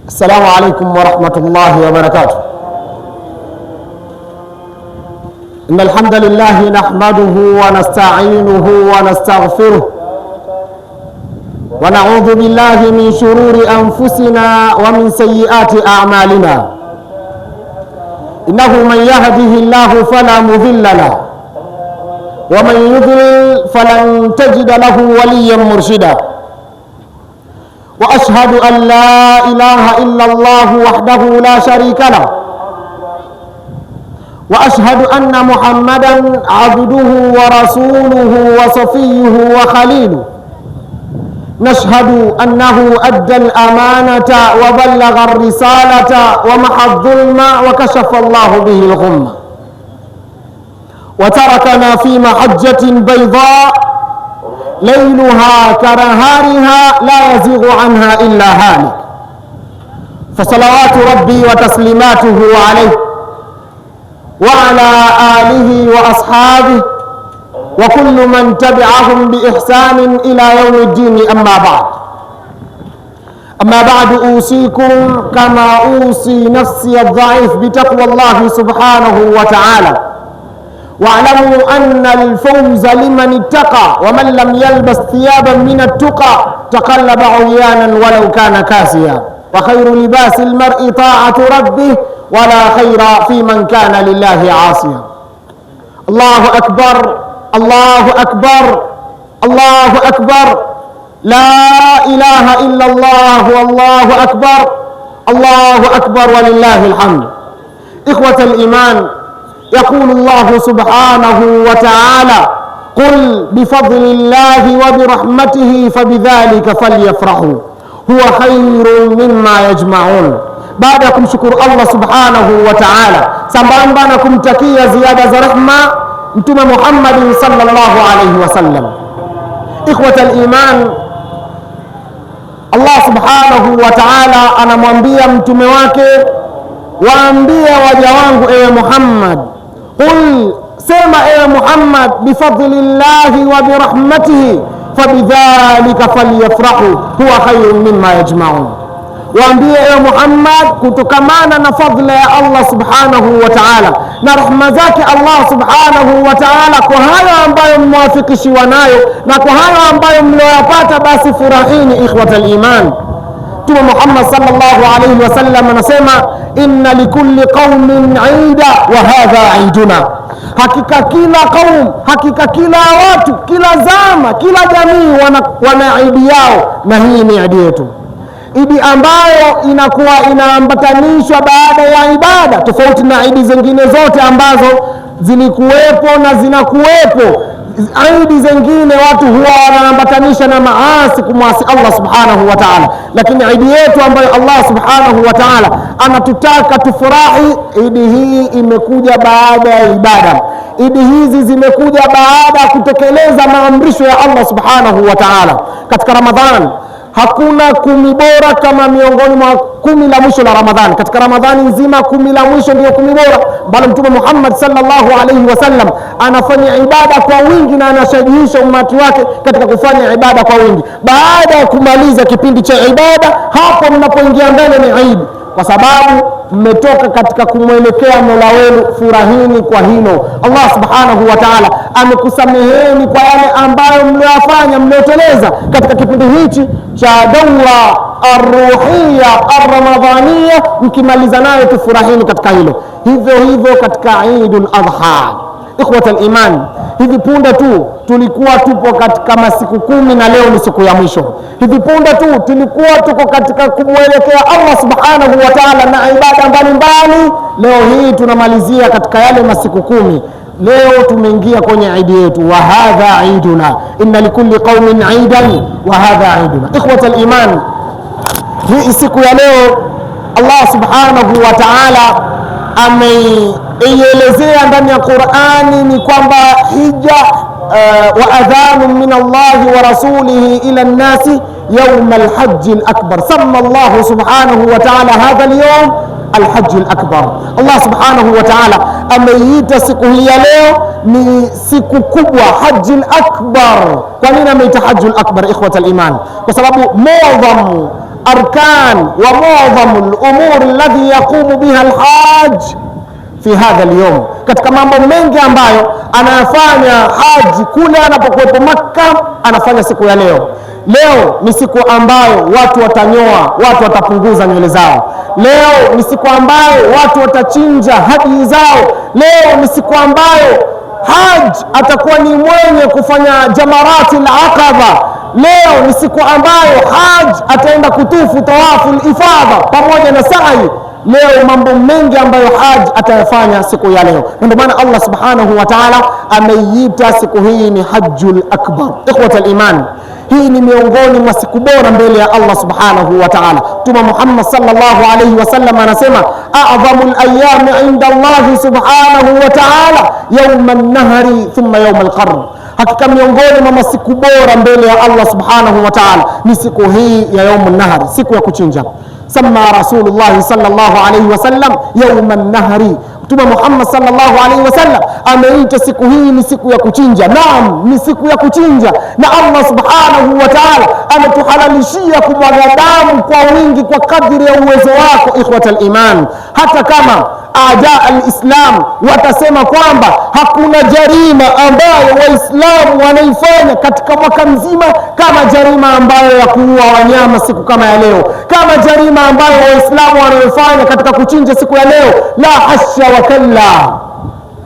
السلام عليكم ورحمة الله وبركاته. إن الحمد لله نحمده ونستعينه ونستغفره ونعوذ بالله من شرور أنفسنا ومن سيئات أعمالنا. إنه من يهده الله فلا مضل له ومن يضلل فلن تجد له وليا مرشدا. وأشهد أن لا إله إلا الله وحده لا شريك له وأشهد أن محمدا عبده ورسوله وصفيه وخليله. نشهد أنه أدى الأمانة وبلغ الرسالة ومحى الظلم وكشف الله به الغمة وتركنا في محجة بيضاء ليلها كنهارها لا يزيغ عنها إلا هالك. فصلوات ربي وتسليماته عليه وعلى آله وأصحابه وكل من تبعهم بإحسان إلى يوم الدين. أما بعد أوصيكم كما أوصي نفسي الضعيف بتقوى الله سبحانه وتعالى. واعلموا أن الفوز لمن اتقى ومن لم يلبس ثيابا من التقى تقلب عريانا ولو كان كاسيا. وخير لباس المرء طاعة ربه ولا خير في من كان لله عاصيا. الله أكبر الله أكبر الله أكبر لا إله إلا الله والله أكبر الله أكبر ولله الحمد. إخوة الإيمان، يقول الله سبحانه وتعالى: قل بفضل الله وبرحمته فبذلك فليفرحوا هو خير مما يجمعون. Baada ya kumshukuru Allah subhanahu wa ta'ala sambamba na kumtakia ziada za rehma Mtume Muhammad sallallahu alayhi wasallam, ikhwata al-iman, Allah subhanahu wa ta'ala anamwambia mtume wake, waambie waja wangu ewe Muhammad, qul, sema ewe Muhammad, bifadlillahi wa birahmatihi fabidhalika falyafrahu huwa khayrun mimma yajma'un. Waambie ewe Muhammad, kutokamana na fadhila ya Allah subhanahu wa ta'ala na rahma zake Allah subhanahu wa ta'ala, kwa hayo ambayo mmewafikishiwa nayo na kwa hayo ambayo mlioyapata, basi furahini ikhwatal iman. Mtume Muhammad sallallahu alayhi wasallam anasema, inna likulli qaumin aida wa hadha aiduna. Hakika kila kaum, hakika kila watu, kila zama, kila jamii wana idi yao, na hii ni idi yetu, idi ambayo inakuwa inaambatanishwa baada ya ibada, tofauti na idi zingine zote ambazo zilikuwepo na zinakuwepo. Idi zingine watu huwa wanaambatanisha na maasi, kumwasi Allah subhanahu wa ta'ala, lakini idi yetu ambayo Allah subhanahu wa ta'ala anatutaka tufurahi, idi hii imekuja baada ya ibada. Idi hizi zimekuja baada ya kutekeleza maamrisho ya Allah subhanahu wa ta'ala. Katika Ramadhan hakuna 10 bora kama miongoni mwa 10 la mwisho la Ramadhani. Katika Ramadhani nzima 10 la mwisho ndio 10 bora, bali Mtume Muhammad sallallahu alayhi wasallam anafanya ibada kwa wingi na anashajihisha umati wake katika kufanya ibada kwa wingi. Baada ya kumaliza kipindi cha ibada, hapo mnapoingia mbele ni Eid, kwa sababu mmetoka katika kumwelekea Mola wenu. Furahini kwa hilo. Allah subhanahu wa ta'ala amekusameheni kwa yale ambayo mliyofanya, mlioteleza katika kipindi hichi cha daura ar-ruhiyya ar-ramadhaniyya. Mkimaliza nayo tufurahini katika hilo. Hivyo hivyo katika Eidul Adha, ikhwata al-iman, hivi punde tu tulikuwa tupo katika masiku 10 na leo ni siku ya mwisho. Hivi punde tu tulikuwa tuko katika kumwelekea Allah subhanahu wa ta'ala na ibada mbalimbali. Leo hii tunamalizia katika yale masiku 10. Leo tumeingia kwenye idi yetu, wa hadha iduna, inna likulli qaumin idan wa hadha iduna. Ikhwata al-iman, hii siku ya leo Allah subhanahu wa ta'ala ameielezea ndani ya Qur'ani ni kwamba hija wa adhanu min Allah wa rasulihi ila an-nasi yawm al-hajj al-akbar. Samma Allah subhanahu wa ta'ala hadha al-yawm al-hajj al-akbar. Allah subhanahu wa ta'ala ameita siku hii ya leo ni siku kubwa, hajj al-akbar. Kwa nini ameita hajj al-akbar, ikhwata al-iman? Kwa sababu muadhamu الأركان ومعظم الأمور الذي يقوم بها الحاج في هذا اليوم. Katika mambo mengi ambayo anayafanya haji kule anapokuwepo Makka, anafanya siku ya leo. Leo ni siku ambayo watu watanyoa, watu watapunguza nywele zao. Leo ni siku ambayo watu watachinja hadi zao. Leo ni siku ambayo haji atakuwa ni mwenye kufanya jamarati al-aqaba. Leo ni siku ambayo haji ataenda kutufu tawafu al-ifadha pamoja na sa'i. Leo mambo mengi ambayo haji atayafanya siku ya leo. Ndio maana Allah subhanahu wa ta'ala ameiita siku hii ni hajjul akbar. Ikhwatal iman, hii ni miongoni mwa siku bora mbele ya Allah subhanahu wa ta'ala. Mtume Muhammad sallallahu alayhi wasallam anasema a'dhamul ayyami 'inda Allah subhanahu wa ta'ala yawm an-nahri thumma yawm al-qarn. Hakika miongoni mwa masiku bora mbele ya Allah subhanahu wa ta'ala ni siku hii ya yawm an-nahri, siku ya kuchinja. Sama Rasulullah sallallahu alayhi wasallam yawm an-nahri. Mtume Muhammad sallallahu alaihi wasallam ameita siku hii ni siku ya kuchinja. Naam, ni siku ya kuchinja, na Allah subhanahu wa ta'ala ametuhalalishia kumwaga damu kwa wingi kwa kadri ya uwezo wako. Ikhwatal iman, hata kama aja al-Islam watasema kwamba hakuna jarima ambayo waislamu wanaifanya katika mwaka mzima kama jarima ambayo ya kuua wanyama siku kama ya leo, kama jarima ambayo waislamu wanaifanya katika kuchinja siku ya leo, la hasha wa kalla,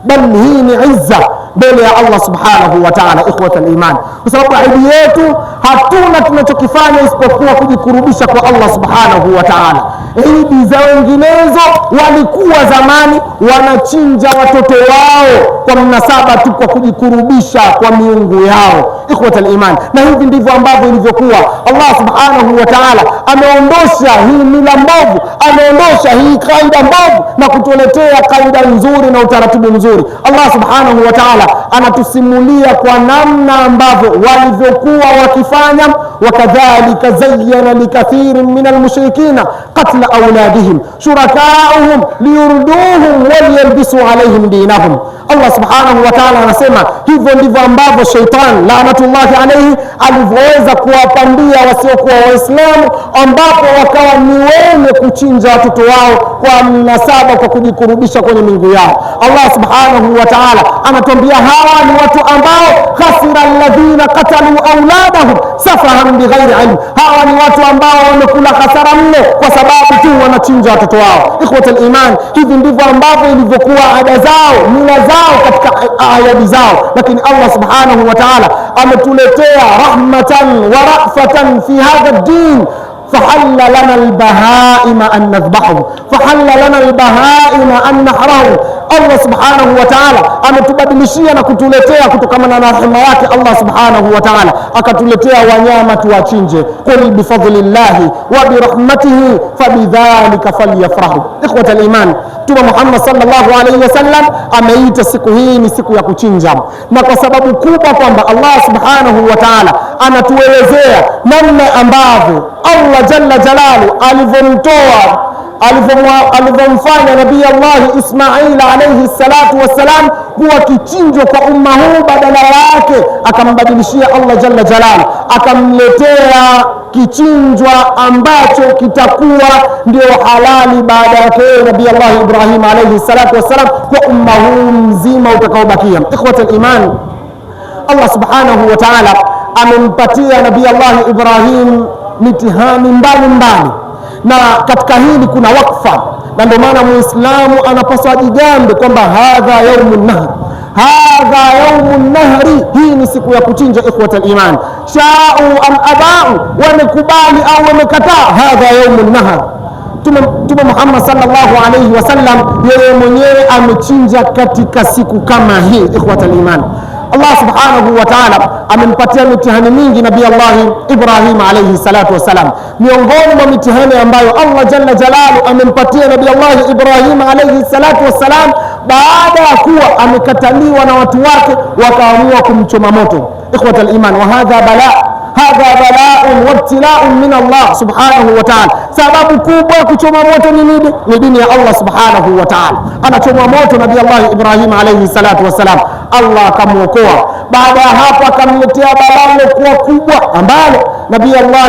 bal hii ni izza mbele ya Allah subhanahu wa ta'ala. Ikhwatal iman, kwa sababu idi yetu hatuna tunachokifanya isipokuwa kujikurubisha kwa Allah subhanahu wa ta'ala. Idi za wenginezo walikuwa zamani wanachinja watoto wao kwa mnasaba tu, kwa kujikurubisha kwa miungu yao. Ikhwatal iman, na hivi ndivyo ambavyo ilivyokuwa. Allah subhanahu wa ta'ala ameondosha hii mila mbovu, ameondosha hii kaida mbovu na kutuletea kaida nzuri na utaratibu mzuri. Allah subhanahu wa ta'ala anatusimulia kwa namna ambavyo walivyokuwa wakifanya. Wakadhalika zayyana likathirin min almushrikina qatla awladihim shurakaahum liyurduhum waliyalbisu alaihim dinahum. Allah subhanahu wa ta'ala anasema hivyo ndivyo ambavyo shaitan laanatullahi alayhi alivyoweza kuwapandia wasiokuwa waislamu, ambapo wakawa ni wenye kuchinja watoto wao kwa mnasaba, kwa kujikurubisha kwenye miungu yao. Allah subhanahu wa ta'ala anatuambia hawa ni watu ambao khasira alladhina qatalu auladahum safahan bighairi ilm. Hawa ni watu ambao wamekula hasara mno kwa sababu tu wanachinja watoto wao. Ikhwatul iman, hivi ndivyo ambavyo ilivyokuwa ada zao, mila zao katika ayadi zao. Lakini Allah subhanahu wa ta'ala ametuletea rahmatan wa rafatan fi hadha ad-din. فحل لنا البهائم أن نذبحهم فحل لنا البهائم أن نحرهم. Allah subhanahu wa ta'ala ametubadilishia na kutuletea kutokana na rehema yake. Allah subhanahu wa ta'ala akatuletea wanyama tuwachinje. Qul bifadlillahi wa birahmatihi fabidhalika falyafrahu. Ikhwatal iman, Mtume Muhammad sallallahu alayhi wasallam ameita siku hii ni siku ya kuchinja, na kwa sababu kubwa kwamba Allah subhanahu wa ta'ala anatuelezea namna ambavyo Allah jalla jalalu alivyomfanya Nabii Allah Ismail alayhi salatu wassalam kuwa kichinjwa kwa umma huu, badala yake akambadilishia Allah jalla jalalu, akamletea kichinjwa ambacho kitakuwa ndio halali baada yake Nabii Allah Ibrahim alayhi salatu wassalam kwa umma huu mzima utakaobakia. Ikhwatul iman, Allah subhanahu wa ta'ala amempatia Nabii Allah Ibrahim mitihani mbalimbali, na katika hili kuna wakfa, na ndio maana muislamu anapaswa ajigambe kwamba hadha yaumun nahr, hadha yaumun nahri, hii ni siku ya kuchinja. Ikhwatal iman, sha'u am aba'u, wamekubali au wamekataa, hadha yaumun nahr. Mtume Muhammad sallallahu alayhi wasallam yeye mwenyewe amechinja katika siku kama hii. Ikhwatal iman, Allah subhanahu wa ta'ala amempatia mitihani mingi Nabii Allah Ibrahim alayhi salatu wasalam. Miongoni mwa mitihani ambayo Allah jalla jalalu amempatia Nabii Allah Ibrahim alayhi salatu wasalam, baada ya kuwa amekataliwa na watu wake, wakaamua kumchoma moto. Ikhwatal iman, wa hadha bala'un wa ibtila'un min Allah subhanahu wa ta'ala. Sababu kubwa ya kuchoma moto ni nini? Ni dini ya Allah subhanahu wa ta'ala. Anachoma moto Nabii Allah Ibrahim alayhi salatu wasalam, Allah akamuokoa. Baada ya hapo akamletea balaa lilokuwa kubwa ambalo akamletea balaa lilokuwa kubwa ambalo Nabii Allah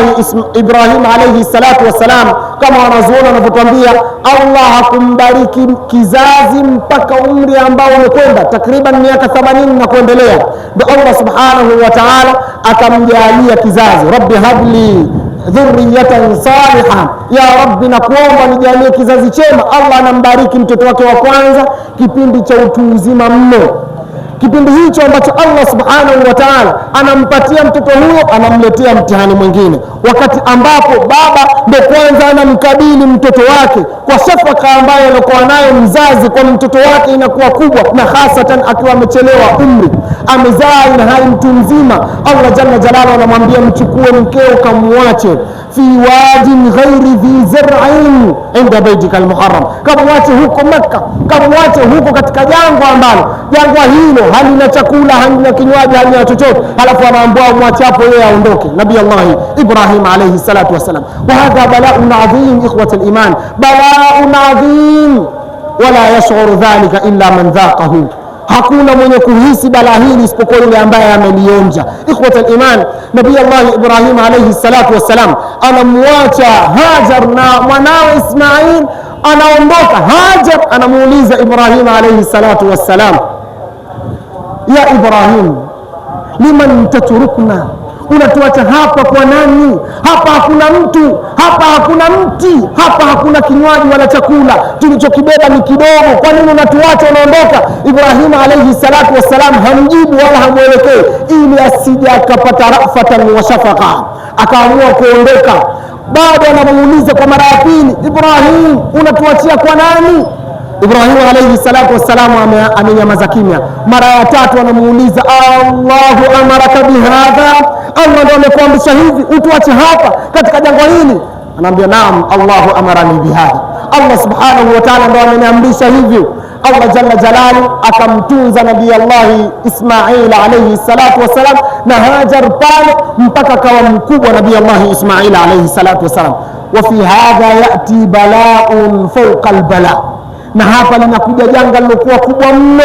Ibrahim alayhi salatu wassalam, kama wanazuoni wanavyotuambia, Allah hakumbariki kizazi mpaka umri ambao umekwenda takriban miaka 80 na kuendelea, ndio Allah subhanahu wa ta'ala akamjalia kizazi. Rabbi habli dhurriyatan salihan, ya Rabbi nakuomba nijalie kizazi chema. Allah anambariki mtoto wake wa kwanza kipindi cha utu uzima mno, kipindi hicho ambacho Allah subhanahu wa ta'ala anampatia mtoto huyo, anamletea mtihani mwingine, wakati ambapo baba ndio kwanza anamkabili mtoto wake kwa shafaka ambayo alikuwa nayo mzazi kwa mtoto wake inakuwa kubwa, na hasatan akiwa amechelewa umri, amezaa na hai mtu mzima. Allah jalla jalaluhu anamwambia mchukue mkeo kamwache fi wadin ghairi dhi zar'in inda baitika almuharram, kamwache huko Makka, kamwache huko katika jangwa ambalo jangwa hilo halina chakula, halina kinywaji, halina chochote, halafu anaambiwa mwache hapo yeye aondoke. Nabii Allah Ibrahim alayhi salatu wasalam. Wa hadha bala'un adhim ikhwat al-iman, bala'un adhim wala yash'uru dhalika illa man dhaqahu. Hakuna mwenye kuhisi balaa hili isipokuwa yule ambaye amelionja. Ikhwat al-iman, Nabii Allah Ibrahim alayhi salatu wasalam anamwacha Hajar na mwanawe Ismail, anaondoka. Hajar anamuuliza Ibrahim alayhi salatu wassalam, ya Ibrahim, liman tatrukna, unatuacha hapa kwa nani? Hapa hakuna mtu, hapa hakuna mti, hapa hakuna kinywaji wala chakula, tulichokibeba ni kidogo, kwa nini unatuacha unaondoka? Ibrahim alayhi salatu wassalam hamjibu wala hamuelekei, ili asije akapata rafatan wa shafaqa, akaamua kuondoka. Bado anamuuliza kwa mara ya pili, Ibrahim, unatuachia kwa nani? Ibrahim alayhi salatu wassalam amenyamaza kimya. Mara ya tatu anamuuliza, Allahu amaraka bihadha, Allah ndo amekuamrisha hivi utuache hapa katika jangwa hili? Anaambia naam, Allahu amarani bihadha, Allah subhanahu wa ta'ala ndo ameniamrisha hivyo. Allah jalla jalalu akamtunza Nabii Allah Ismail alayhi salatu wassalam na Hajar pale mpaka kawa mkubwa Nabii Allah Ismail alayhi salatu wassalam. Wa fi hadha yati bala'un fawqa albala, na hapa linakuja janga lilokuwa kubwa mno,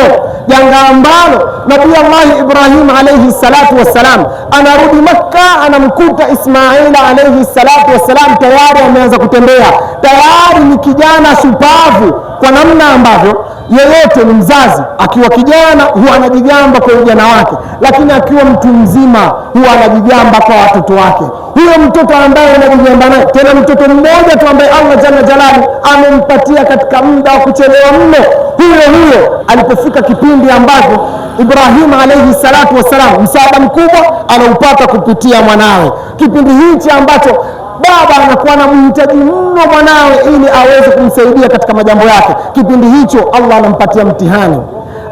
janga ambalo Nabii Allah Ibrahim alayhi salatu wassalam anarudi Makka, anamkuta Ismail alayhi salatu wassalam tayari ameanza kutembea, tayari ni kijana shupavu, kwa namna ambavyo yeyote ni mzazi akiwa kijana huwa anajigamba kwa ujana wake, lakini akiwa mtu mzima huwa anajigamba kwa watoto wake. Huyo mtoto ambaye anajigamba naye, tena mtoto mmoja tu ambaye Allah jalla jalalu amempatia katika muda wa kuchelewa mno, huyo alipofika kipindi ambapo Ibrahim alayhi salatu wassalam msaada mkubwa anaupata kupitia mwanawe, kipindi hichi ambacho baba anakuwa anamhitaji mno mwanawe ili aweze kumsaidia katika majambo yake, kipindi hicho Allah anampatia mtihani,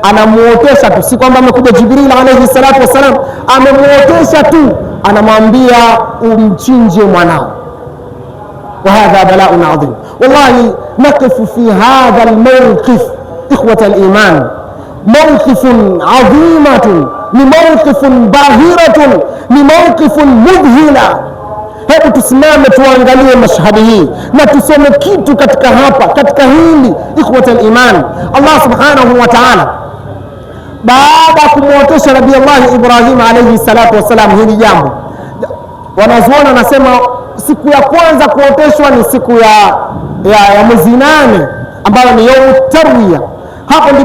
anamuotesha tu, si kwamba amekuja Jibril alayhi salatu wassalam, amemuotesha tu, anamwambia umchinje mwanao. Wa hadha bala'un adhim. Wallahi naqifu fi hadha almawqif ikhwat aliman, mawqifun adhimatun, ni mawqifun bahiratun, ni mawqifun mudhila. Hebu tusimame tuangalie mashahadi hii na tusome kitu katika hapa, katika hili ikhwat al-iman. Allah subhanahu wa ta'ala baada ya kumwotesha Nabii Allah Ibrahim alayhi salatu wassalam hili jambo, wanazuoni wanasema siku ya kwanza kuoteshwa ni siku ya mwezi 8 ambayo ni yaumu tarwiya. Hapo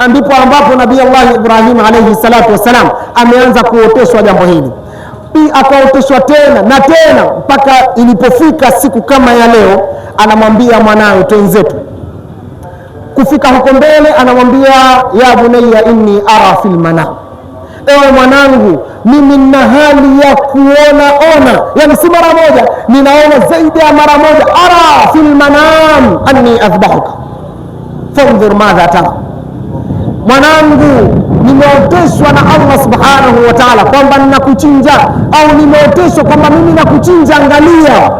ndipo ambapo Nabii Allah Ibrahim alayhi salatu wassalam ameanza kuoteshwa jambo hili, akaoteshwa tena na tena mpaka ilipofika siku kama ya leo, anamwambia mwanawe twenzetu. Kufika huko mbele anamwambia, ya bunayya inni ara fil manam, ewe mwanangu, mimi nina hali ya kuona, yani si mara moja, ninaona zaidi ya mara moja. Ara fil manam anni adhbahuka fanzur madha tara, mwanangu, nimeoteshwa na Allah subhanahu wa ta'ala kwamba ninakuchinja, au nimeoteshwa kwamba mimi nakuchinja, angalia.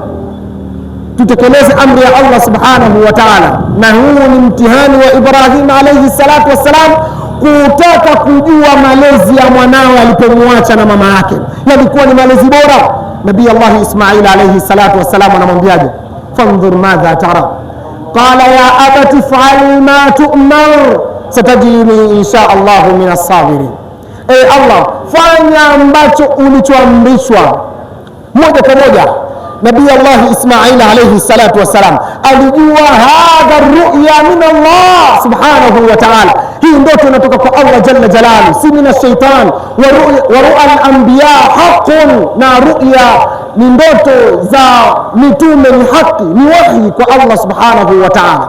Tutekeleze amri ya Allah subhanahu wa ta'ala. Na huu ni mtihani wa Ibrahim alayhi salatu wassalam, kutaka kujua malezi ya mwanawe alipomwacha na mama yake yalikuwa ni malezi bora. Nabii Allah Ismail alayhi salatu wassalam anamwambiaje? Fanzur madha tara, qala ya abati fa'al ma tu'mar satajiduni insha Allah min as-sabirin. Allah, fanya ambacho ulichoamrishwa. Moja kwa moja Nabii Allah Ismail alayhi salatu wassalam alijua hadha ru'ya min Allah subhanahu wa ta'ala, hii ndoto inatoka kwa Allah jalla jalalu, si min ash-shaytan. Wa ru'ya al-anbiya haqqun, na ru'ya ni ndoto za mitume ni haki, ni wahi kwa Allah subhanahu wa ta'ala.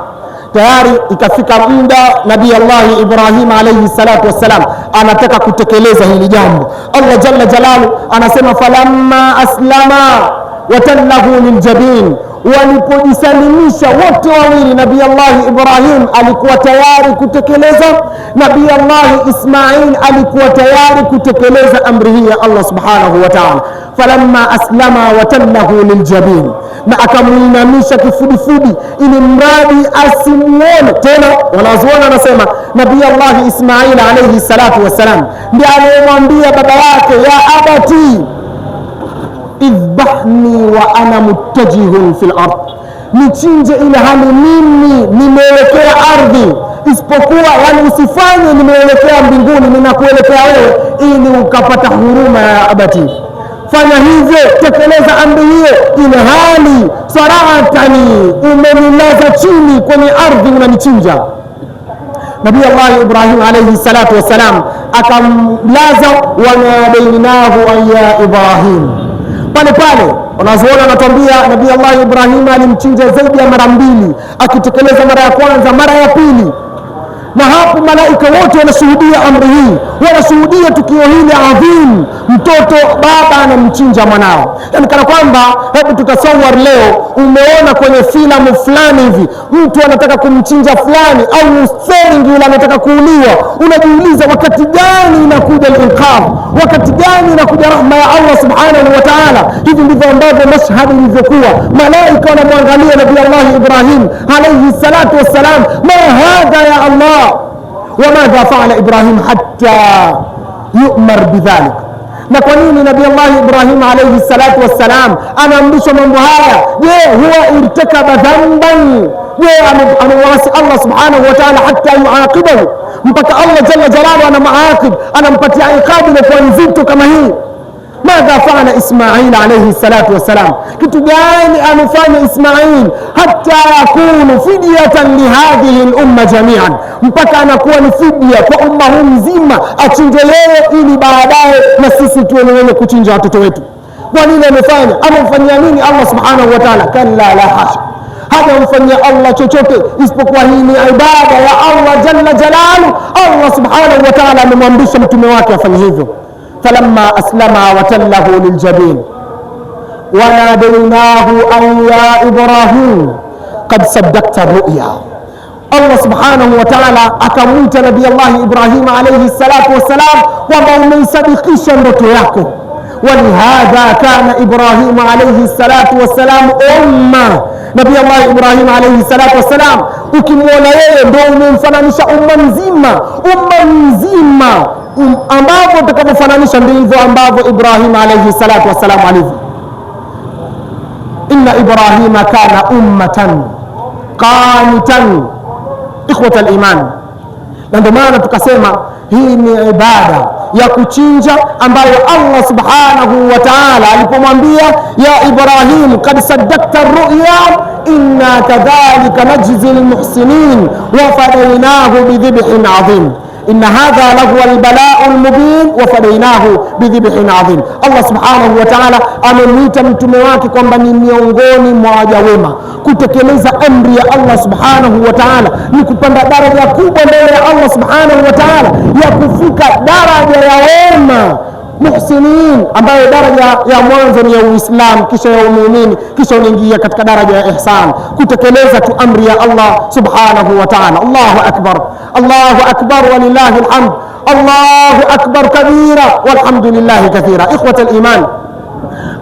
Tayari ikafika muda Nabii Allah Ibrahim alayhi salatu wassalam anataka kutekeleza hili jambo. Allah jalla jalalu anasema falamma aslama watallahu liljabin, walipojisalimisha wote wawili, Nabii Allah Ibrahim alikuwa tayari kutekeleza, Nabii Allah Ismail alikuwa tayari kutekeleza amri hii ya Allah subhanahu wa ta'ala. Falamma aslama watallahu liljabin, na akamuinamisha kifudifudi ili mradi asimuone tena. Wanazuoni anasema Nabii Allah Ismail alayhi salatu wassalam ndiye aliyemwambia baba yake, ya abati idhbahni wa ana muttajihun fil ard, nichinje ile hali mimi nimeelekea ardhi, isipokuwa yani usifanye nimeelekea mbinguni, ninakuelekea wewe ili ukapata huruma ya abati. Fanya hivyo, tekeleza amri hiyo, ile hali saratani umenilaza chini kwenye ardhi unanichinja. Nabii Allah Ibrahim alayhi salatu wassalam akamlaza, wanadainahu ya Ibrahim. Pale pale wanazuoni wanatuambia Nabii Allah Ibrahim alimchinja zaidi ya mara mbili, akitekeleza mara ya kwanza, mara ya pili. Na hapo malaika wote wanashuhudia amri hii, wanashuhudia tukio hili adhim. Mtoto baba anamchinja mwanao, yani kana kwamba, hebu tutasawar leo, umeona kwenye filamu fulani hivi mtu anataka kumchinja fulani, au mstari yule anataka kuuliwa, unajiuliza wakati gani inakuja al-inqadh, wakati gani inakuja rahma ya Allah subhanahu wa ta'ala. Hivi ndivyo ambavyo mashhadi ilivyokuwa. Malaika wanamwangalia Nabii Allah Ibrahim alayhi salatu wassalam, ma hadha ya Allah wamadha faala Ibrahim hatta yu'mar bidhalik. Na kwa nini Nabii Allah Ibrahim alayhi salatu wassalam anaamrishwa mambo haya? Je, huwa irtakaba dhanban? Je, amewasi Allah subhanahu wa ta'ala hatta yuaqibahu, mpaka Allah jalla jalaluhu anamaaqib, anampatia iqabu kwa nzito kama hii? Madha faala Ismail alayhi salatu wassalam, kitu gani amefanya Ismail hatta yakunu fidyatan lihadhihi al-umma jami'an, mpaka anakuwa ni fidia kwa umma huu mzima, achinje yeye ili baadaye na sisi tuwe wenye kuchinja watoto wetu. Kwa nini amefanya? Amemfanyia nini Allah subhanahu wa ta'ala? Kalla la hasha, hajamfanyia Allah chochote isipokuwa hii ni ibada ya Allah jalla jalaluhu. Allah subhanahu wa ta'ala amemwamrisha mtume wake afanye hivyo. فلما أسلم وتله للجبين وناديناه أن يا إبراهيم قد صدقت الرؤيا. Allah subhanahu wa ta'ala akamwita Nabii Allah Ibrahim alayhi salatu wassalam kwamba umeisadikisha ndoto yako. Walihadha kana Ibrahim alayhi salatu wassalam umma, Nabii Allah Ibrahim alayhi salatu wassalam ukimwona yeye ndio umemfananisha umma mzima, ambavyo utakapofananisha ndivyo ambavyo Ibrahim alayhi salatu wassalam alivyo. Inna Ibrahima kana ummatan qanitan, ikhwata al-iman. Na ndio maana tukasema hii ni ibada ya kuchinja ambayo Allah subhanahu wa ta'ala alipomwambia ya Ibrahim qad saddaqta ar-ru'ya inna kadhalika najzi al-muhsinin wa fadaynahu bidhibhin 'adhim. Inna hadha lahu al-bala'u al-mubin wa fadaynahu bidhibhin 'adhim. Allah subhanahu wa ta'ala amemwita mtume wake kwamba ni miongoni mwa waja wema. Kutekeleza amri ya Allah subhanahu wa ta'ala ni kupanda daraja kubwa mbele ya Allah subhanahu wa ta'ala, ya kufika daraja ya wema muhsinin, ambayo daraja ya mwanzo ni ya Uislamu, kisha ya umuumini, kisha unaingia katika daraja ya ihsan, kutekeleza tu amri ya Allah subhanahu wa ta'ala. Allahu akbar, Allahu akbar walillahi alhamd, Allahu akbar kabira walhamdulillahi kathira. Ikhwata al-iman,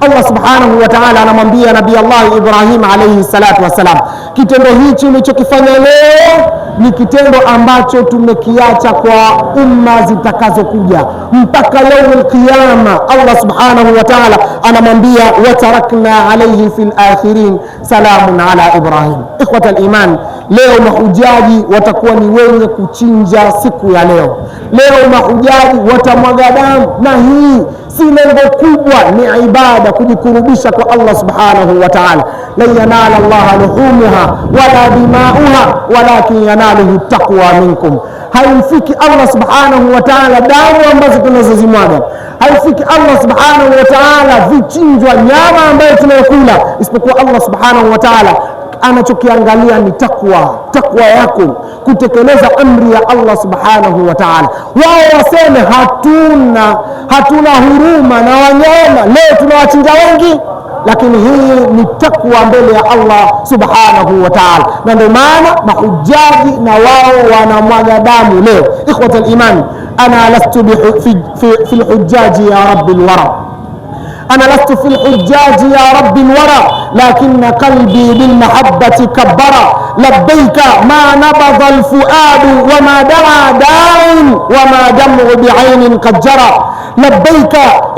Allah subhanahu wa ta'ala anamwambia Nabii Allah Ibrahim alayhi salatu wassalam, kitendo hichi ulichokifanya leo ni kitendo ambacho tumekiacha kwa umma zitakazokuja. mpaka yaum al-qiyama. Allah subhanahu wa ta'ala anamwambia watarakna alayhi fil akhirin salamun ala Ibrahim. Ikhwata al-iman, leo mahujaji watakuwa ni wenye kuchinja siku ya leo. Leo mahujaji watamwaga damu, na hii si lengo kubwa, ni ibada, kujikurubisha kwa Allah subhanahu wa ta'ala. La yanala Allah luhumuha wala dimauha walakin yanaluhu taqwa minkum. Haimfiki Allah subhanahu wa ta'ala damu ambazo tunazozimwaga, haifiki Allah subhanahu wa ta'ala vichinjwa, nyama ambayo tunayokula, isipokuwa Allah subhanahu wa ta'ala anachokiangalia ni takwa yako, kutekeleza amri ya Allah subhanahu wa ta'ala. Wao waseme hatuna huruma na wanyama, leo tunawachinja wengi, lakini hii ni takwa mbele ya Allah subhanahu wa ta'ala, na ndio maana mahujaji na wao wanamwaga damu leo. Ikhwata al-iman, ana lastu fi al-hujjaji ya rabbil wara, أنا لست في الحجاج يا رب الورى، لكن قلبي بالمحبة كبرا. لبيك ما نبض الفؤاد وما دعا داع وما دمع بعين قد جرى. لبيك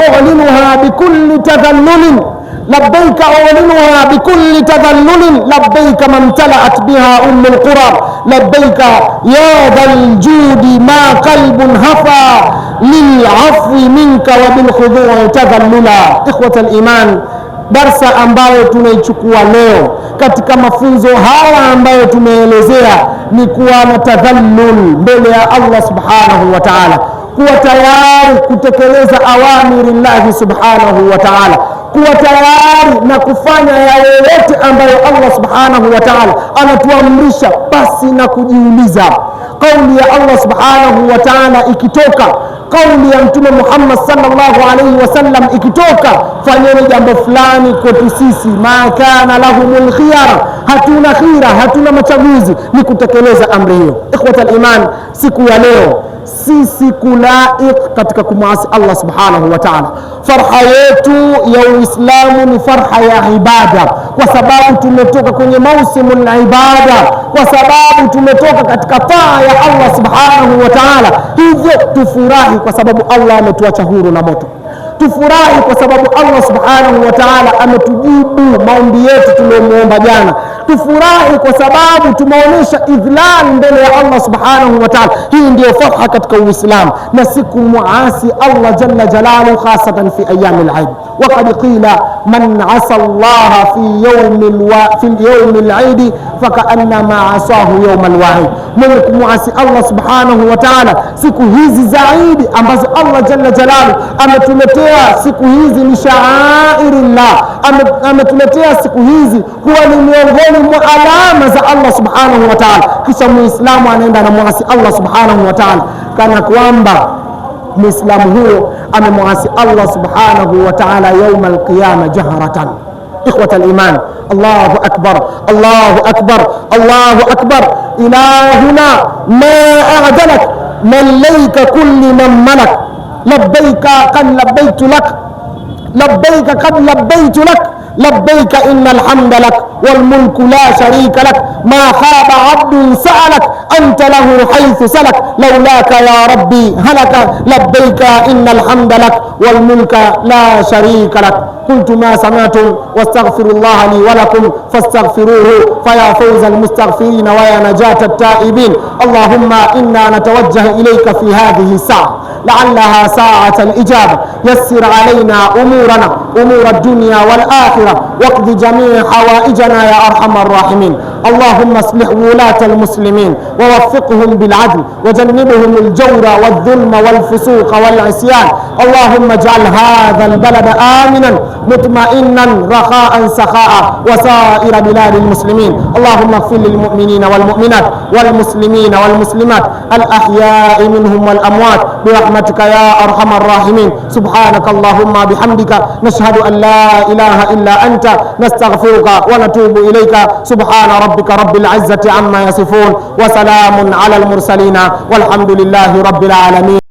أعلنها بكل تذلل، لبيك أعلنها بكل تذلل، لبيك ما امتلأت بها القرى. لبيك يا ذا الجود ما قلب هفى للعفو منك وبالخضوع تذللا. إخوة الإيمان, darsa ambayo tunaichukua leo katika mafunzo haya ambayo tumeelezea ni kuwa na tadhallul mbele ya Allah subhanahu wa ta'ala, kuwa tayari kutekeleza awamiri Allah subhanahu wa ta'ala, kuwa tayari na kufanya yale yote ambayo Allah subhanahu wa ta'ala anatuamrisha basi na kujiuliza. Kauli ya Allah subhanahu wa ta'ala ikitoka, kauli ya Mtume Muhammad sallallahu alaihi wasallam ikitoka, fanyeni jambo fulani kwetu sisi, ma kana lahumul khiyara, hatuna khira, hatuna machaguzi, ni kutekeleza amri hiyo. Ikhwatal iman, siku ya leo si siku laik katika kumwasi Allah subhanahu wa ta'ala. Farha yetu ya Uislamu ni farha ya ibada, kwa sababu tumetoka kwenye mausimul ibada, kwa sababu tumetoka katika taa ya Allah subhanahu wa ta'ala. Hivyo tufurahi kwa sababu Allah ametuacha huru na moto, tufurahi kwa sababu Allah subhanahu wa ta'ala ametujibu maombi yetu tuliyomuomba jana, tufurahi kwa sababu tumeonyesha idhlal mbele ya Allah subhanahu wa ta'ala. Hii ndio farha katika Uislamu, na siku muasi Allah jalla jalaluhu, khasatan fi ayamil Eid. Waqad qila man asa Allah fi yawmil Eid fakaannama asahu yawmal wa'id. Mwenye kumuasi Allah subhanahu wa ta'ala siku hizi za Eid ambazo Allah jalla jalaluhu ametuletea, siku hizi ni sha'airillah, ametuletea siku hizi kuwa ni miongoni mwa alama za Allah subhanahu wa ta'ala. Kisha muislamu anaenda na muasi Allah subhanahu wa ta'ala kana kwamba muislamu huyo amemuasi Allah subhanahu wa ta'ala yawm al-qiyamah jaharatan. إخوة الإيمان, الله أكبر الله أكبر الله أكبر. إلهنا ما أعدلك مليك كل من ملك. لبيك قد لبيت لك، لبيك قد لبيت لك، لبيك إن الحمد لك والملك لا شريك لك. ما خاب عبد سألك أنت له حيث سلك، لولاك يا ربي هلك. لبيك إن الحمد لك والملك لا شريك لك. قلت ما سمعتم واستغفر الله لي ولكم فاستغفروه فيا فوز المستغفرين ويا نجاة التائبين. اللهم إنا نتوجه إليك في هذه الساعة لعلها ساعة الإجابة. يسر علينا أمورنا، أمور الدنيا والآخرة، واقض جميع حوائجنا يا أرحم الراحمين. اللهم اصلح ولاة المسلمين ووفقهم بالعدل وجنبهم الجور والظلم والفسوق والعصيان. اللهم اجعل هذا البلد آمنا مطمئنا رخاء سخاء وسائر بلاد المسلمين. اللهم اغفر للمؤمنين والمؤمنات والمسلمين والمسلمات الأحياء منهم والأموات برحمتك يا أرحم الراحمين. سبحانك اللهم بحمدك نشهد أن لا إله إلا أنت، نستغفرك ونتوب إليك. سبحان ربك رب العزة عما يصفون وسلام على المرسلين والحمد لله رب العالمين.